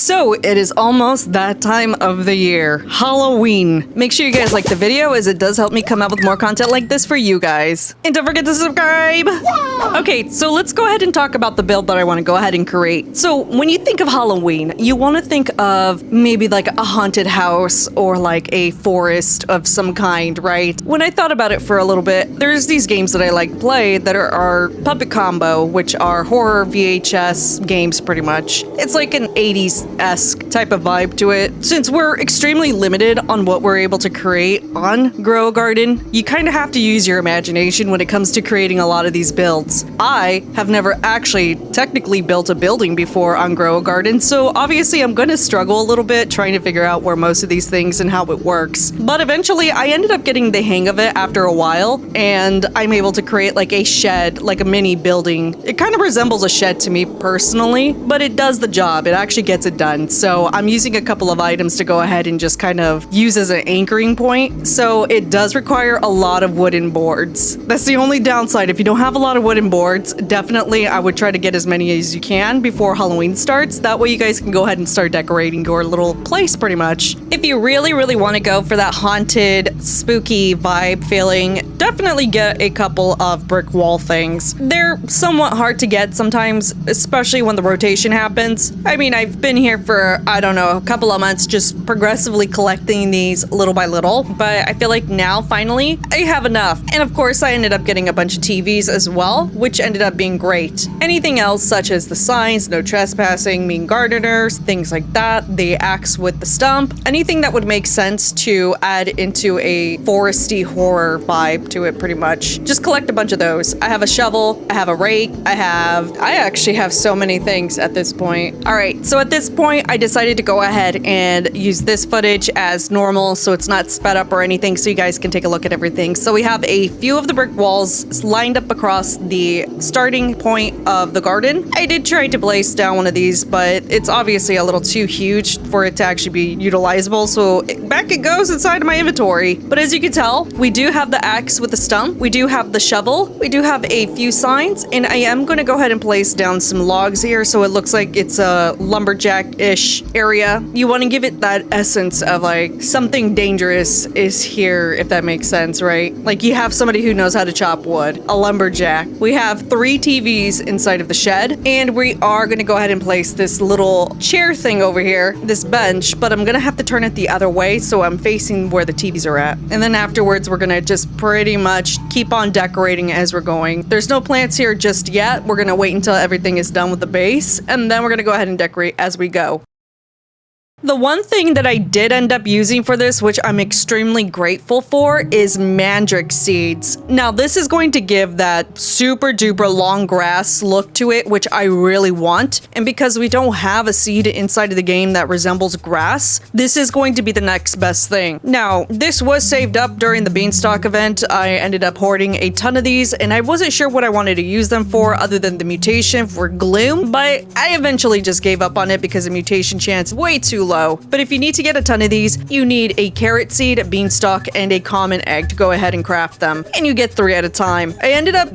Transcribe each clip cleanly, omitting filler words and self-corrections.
So it is almost that time of the year, Halloween. Make sure you guys like the video as it does help me come out with more content like this for you guys. And don't forget to subscribe! Okay, so let's go ahead and talk about the build that I want to go ahead and create. So when you think of Halloween, you want to think of maybe like a haunted house or like a forest of some kind, right? When I thought about it for a little bit, there's these games that I like to play that are Puppet Combo, which are horror VHS games pretty much. It's like an 80s-esque type of vibe to it. Since we're extremely limited on what we're able to create on Grow a Garden, you kind of have to use your imagination when it comes to creating a lot of these builds. I have never actually technically built a building before on Grow a Garden, so obviously I'm going to struggle a little bit trying to figure out where most of these things and how it works. But eventually I ended up getting the hang of it after a while, and I'm able to create like a shed, like a mini building. It kind of resembles a shed to me personally, but it does the job. It actually gets it done. So I'm using a couple of items to go ahead and just kind of use as an anchoring point. So it does require a lot of wooden boards. That's the only downside. If you don't have a lot of wooden boards, definitely I would try to get as many as you can before Halloween starts. That way you guys can go ahead and start decorating your little place pretty much. If you really want to go for that haunted, spooky vibe feeling, definitely get a couple of brick wall things. They're somewhat hard to get sometimes, especially when the rotation happens. I mean, I've been here for, I don't know, a couple of months just progressively collecting these little by little, but I feel like now finally I have enough. And of course I ended up getting a bunch of TVs as well, which ended up being great. Anything else such as the signs, no trespassing, mean gardeners, things like that, the axe with the stump, anything that would make sense to add into a foresty horror vibe to it pretty much. Just collect a bunch of those. I have a shovel, I have a rake, I actually have so many things at this point. All right, so at this point I decided to go ahead and use this footage as normal so it's not sped up or anything so you guys can take a look at everything. So we have a few of the brick walls lined up across the starting point of the garden. I did try to place down one of these, but it's obviously a little too huge for it to actually be utilizable, so back it goes inside of my inventory. But as you can tell, we do have the axe with the stump, we do have the shovel, we do have a few signs, and I am going to go ahead and place down some logs here so it looks like it's a lumberjack-ish area. You want to give it that essence of like something dangerous is here, if that makes sense, right? Like you have somebody who knows how to chop wood, a lumberjack. We have 3 TVs inside of the shed, and we are going to go ahead and place this little chair thing over here, this bench, but I'm going to have to turn it the other way so I'm facing where the TVs are at. And then afterwards, we're going to just pretty much keep on decorating as we're going. There's no plants here just yet. We're going to wait until everything is done with the base, and then we're going to go ahead and decorate as we go. The one thing that I did end up using for this, which I'm extremely grateful for, is mandrake seeds. Now, this is going to give that super duper long grass look to it, which I really want. And because we don't have a seed inside of the game that resembles grass, this is going to be the next best thing. Now, this was saved up during the beanstalk event. I ended up hoarding a ton of these, and I wasn't sure what I wanted to use them for other than the mutation for gloom, but I eventually just gave up on it because the mutation chance is way too low. But if you need to get a ton of these, you need a carrot seed, a beanstalk, and a common egg to go ahead and craft them. And you get 3 at a time. I ended up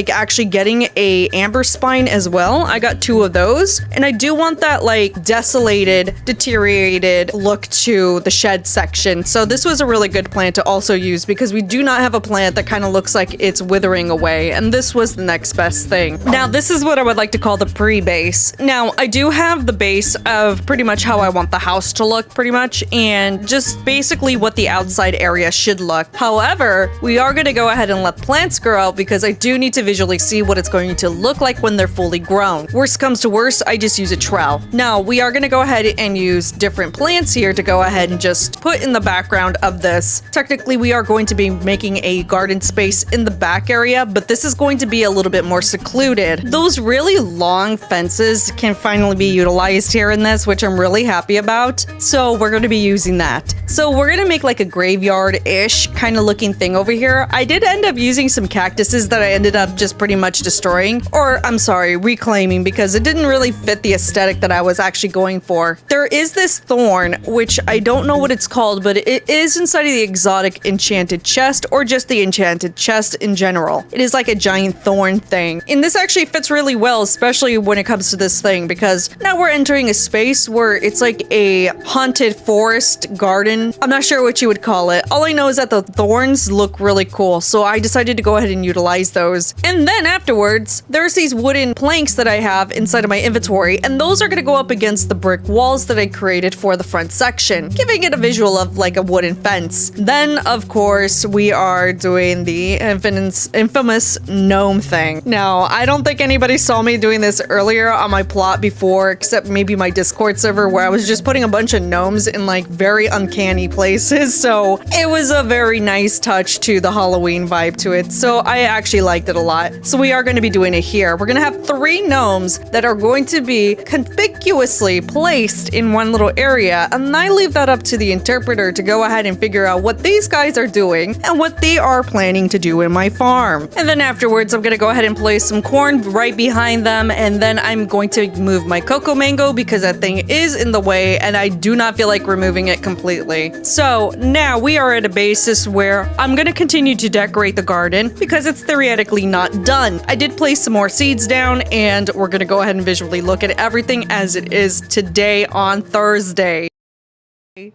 actually getting a amber spine as well. I got 2 of those. And I do want that like desolated, deteriorated look to the shed section. So this was a really good plant to also use because we do not have a plant that kind of looks like it's withering away. And this was the next best thing. Now, this is what I would like to call the pre-base. Now, I do have the base of pretty much how I want the house to look pretty much, and just basically what the outside area should look. However, we are going to go ahead and let plants grow out because I do need to visually see what it's going to look like when they're fully grown. Worst comes to worst, I just use a trowel. Now, we are going to go ahead and use different plants here to go ahead and just put in the background of this. Technically, we are going to be making a garden space in the back area, but this is going to be a little bit more secluded. Those really long fences can finally be utilized here in this, which I'm really happy happy about. So we're going to be using that. So we're going to make like a graveyard-ish kind of looking thing over here. I did end up using some cactuses that I ended up just pretty much destroying, or I'm sorry, reclaiming, because it didn't really fit the aesthetic that I was actually going for. There is this thorn, which I don't know what it's called, but it is inside of the exotic enchanted chest, or just the enchanted chest in general. It is like a giant thorn thing. And this actually fits really well, especially when it comes to this thing, because now we're entering a space where it's like a haunted forest garden. I'm not sure what you would call it. All I know is that the thorns look really cool, so I decided to go ahead and utilize those. And then afterwards, there's these wooden planks that I have inside of my inventory, and those are going to go up against the brick walls that I created for the front section, giving it a visual of like a wooden fence. Then, of course, we are doing the infamous gnome thing. Now, I don't think anybody saw me doing this earlier on my plot before, except maybe my Discord server, where I was just putting a bunch of gnomes in like very uncanny places. So it was a very nice touch to the Halloween vibe to it. So I actually liked it a lot. So we are going to be doing it here. We're going to have 3 gnomes that are going to be conspicuously placed in one little area. And I leave that up to the interpreter to go ahead and figure out what these guys are doing and what they are planning to do in my farm. And then afterwards, I'm going to go ahead and place some corn right behind them. And then I'm going to move my cocoa mango because that thing is in the way and I do not feel like removing it completely. So now we are at a basis where I'm going to continue to decorate the garden because it's theoretically not done. I did place some more seeds down and we're going to go ahead and visually look at everything as it is today on Thursday.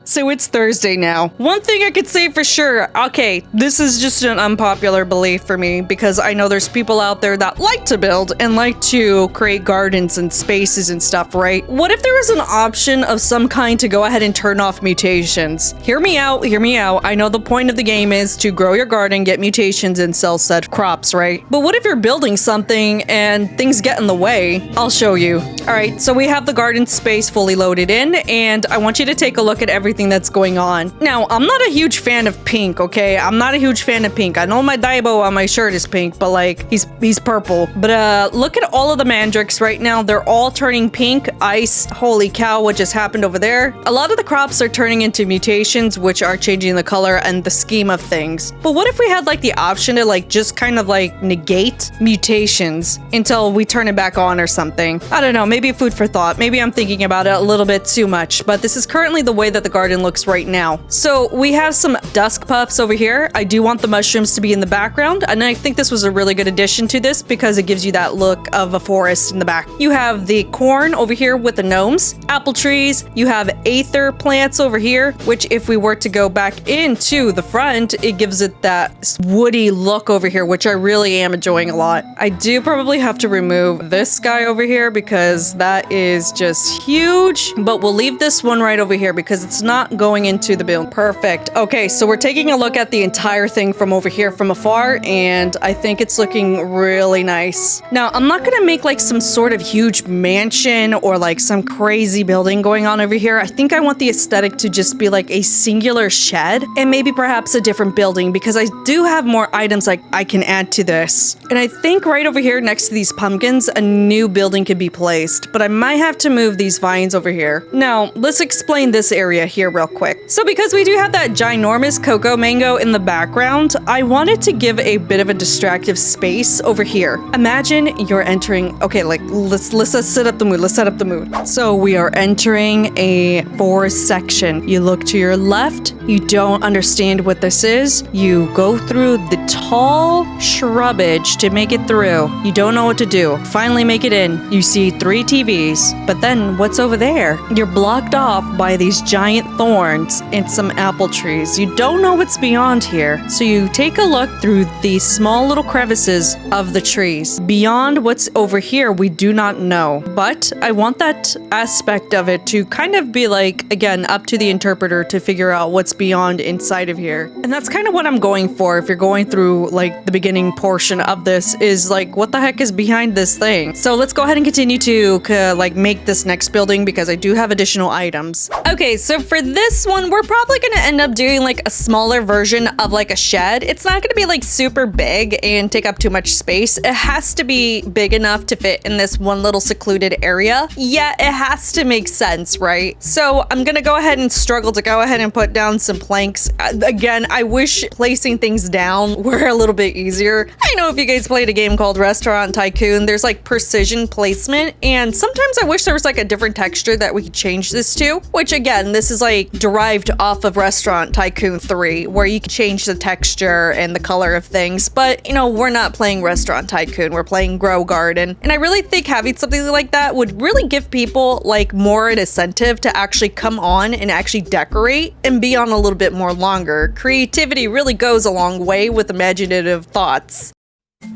So it's Thursday now. One thing I could say for sure, okay, this is just an unpopular belief for me because I know there's people out there that like to build and like to create gardens and spaces and stuff, right? What if there was an option of some kind to go ahead and turn off mutations? Hear me out, hear me out. I know the point of the game is to grow your garden, get mutations, and sell said crops, right? But what if you're building something and things get in the way? I'll show you. All right, so we have the garden space fully loaded in, and I want you to take a look at everything that's going on. Now, I'm not a huge fan of pink, okay? I'm not a huge fan of pink. I know my Daibo on my shirt is pink, but like, he's purple. But look at all of the mandrakes right now. They're all turning pink. Ice, holy cow, what just happened over there? A lot of the crops are turning into mutations, which are changing the color and the scheme of things. But what if we had like the option to like just kind of like negate mutations until we turn it back on or something? I don't know, maybe food for thought. Maybe I'm thinking about it a little bit too much, but this is currently the way that the garden looks right now. So we have some dusk puffs over here. I do want the mushrooms to be in the background, and I think this was a really good addition to this because it gives you that look of a forest in the back. You have the corn over here with the gnomes, apple trees. You have aether plants over here, which if we were to go back into the front, it gives it that woody look over here, which I really am enjoying a lot. I do probably have to remove this guy over here because that is just huge, but we'll leave this one right over here because it's not going into the build. Perfect. Okay, so we're taking a look at the entire thing from over here from afar, and I think it's looking really nice. Now, I'm not gonna make like some sort of huge mansion or like some crazy building going on over here. I think I want the aesthetic to just be like a singular shed and maybe perhaps a different building because I do have more items like I can add to this. And I think right over here next to these pumpkins, a new building could be placed, but I might have to move these vines over here. Now, let's explain this area here real quick. So because we do have that ginormous cocoa mango in the background, I wanted to give a bit of a distractive space over here. Imagine you're entering, okay, like let's set up the mood. Let's set up the mood. So we are entering a forest section. You look to your left, you don't understand what this is. You go through the tall shrubbage to make it through. You don't know what to do. Finally make it in. You see 3 TVs, but then what's over there? You're blocked off by these giant thorns and some apple trees. You don't know what's beyond here. So you take a look through these small little crevices of the trees. Beyond what's over here, we do not know. But I want that aspect of it to kind of be like, again, up to the interpreter to figure out what's beyond inside of here. And that's kind of what I'm going for if you're going through like the beginning portion of this is like, what the heck is behind this thing? So let's go ahead and continue to like make this next building because I do have additional items. Okay, so so for this one, we're probably gonna end up doing like a smaller version of like a shed. It's not gonna be like super big and take up too much space. It has to be big enough to fit in this one little secluded area. Yeah, it has to make sense, right? So I'm gonna go ahead and struggle to go ahead and put down some planks. Again, I wish placing things down were a little bit easier. I know if you guys played a game called Restaurant Tycoon, there's like precision placement, and sometimes I wish there was like a different texture that we could change this to, which again, this is like derived off of Restaurant Tycoon 3, where you can change the texture and the color of things. But you know, we're not playing Restaurant Tycoon, we're playing Grow Garden. And I really think having something like that would really give people like more an incentive to actually come on and actually decorate and be on a little bit more longer. Creativity really goes a long way with imaginative thoughts.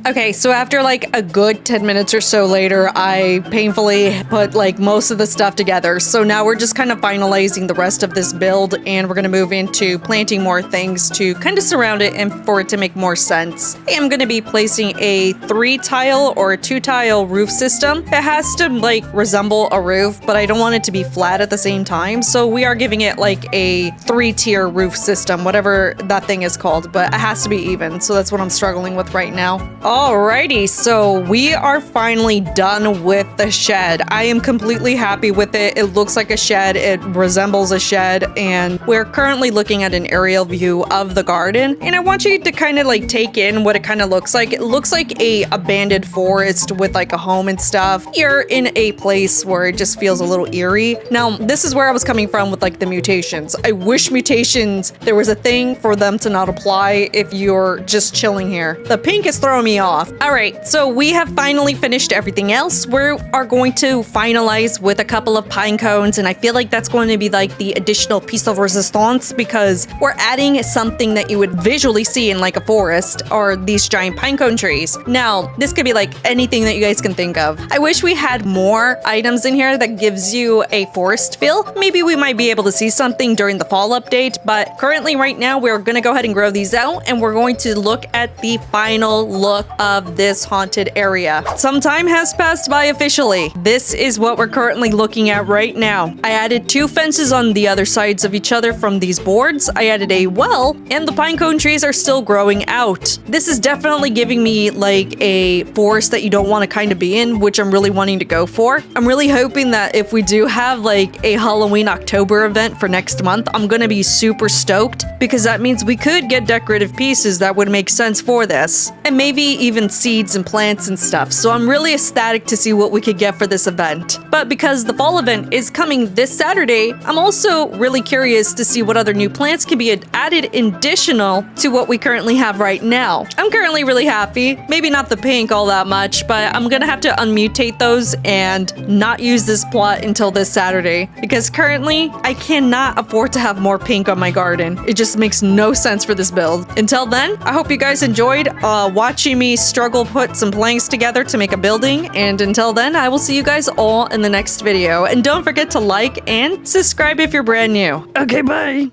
Okay, so after like a good 10 minutes or so later, I painfully put like most of the stuff together. So now we're just kind of finalizing the rest of this build, and we're gonna move into planting more things to kind of surround it and for it to make more sense. I am gonna be placing a 3-tile or a 2-tile roof system. It has to like resemble a roof, but I don't want it to be flat at the same time. So we are giving it like a 3-tier roof system, whatever that thing is called, but it has to be even. So that's what I'm struggling with right now. Alrighty, so we are finally done with the shed. I am completely happy with it. It looks like a shed, it resembles a shed, and we're currently looking at an aerial view of the garden. And I want you to kind of like take in what it kind of looks like. It looks like a abandoned forest with like a home and stuff. You're in a place where it just feels a little eerie. Now, this is where I was coming from with like the mutations. I wish mutations, there was a thing for them to not apply if you're just chilling here. The pink is throwing me off. All right, so we have finally finished everything else. We are going to finalize with a couple of pine cones, and I feel like that's going to be like the additional piece of resistance because we're adding something that you would visually see in like a forest or these giant pine cone trees. Now, this could be like anything that you guys can think of. I wish we had more items in here that gives you a forest feel. Maybe we might be able to see something during the fall update, but currently right now we're going to go ahead and grow these out, and we're going to look at the final look of this haunted area. Some time has passed by officially. This is what we're currently looking at right now. I added 2 fences on the other sides of each other from these boards. I added a well, and the pinecone trees are still growing out. This is definitely giving me like a forest that you don't want to kind of be in, which I'm really wanting to go for. I'm really hoping that if we do have like a Halloween October event for next month, I'm gonna be super stoked because that means we could get decorative pieces that would make sense for this. And maybe even seeds and plants and stuff. So I'm really ecstatic to see what we could get for this event. But because the fall event is coming this Saturday, I'm also really curious to see what other new plants can be added additional to what we currently have right now. I'm currently really happy. Maybe not the pink all that much, but I'm gonna have to unmutate those and not use this plot until this Saturday because currently I cannot afford to have more pink on my garden. It just makes no sense for this build. Until then, I hope you guys enjoyed watching me struggle put some planks together to make a building, and until then, I will see you guys all in the next video. And don't forget to like and subscribe if you're brand new. Okay, bye!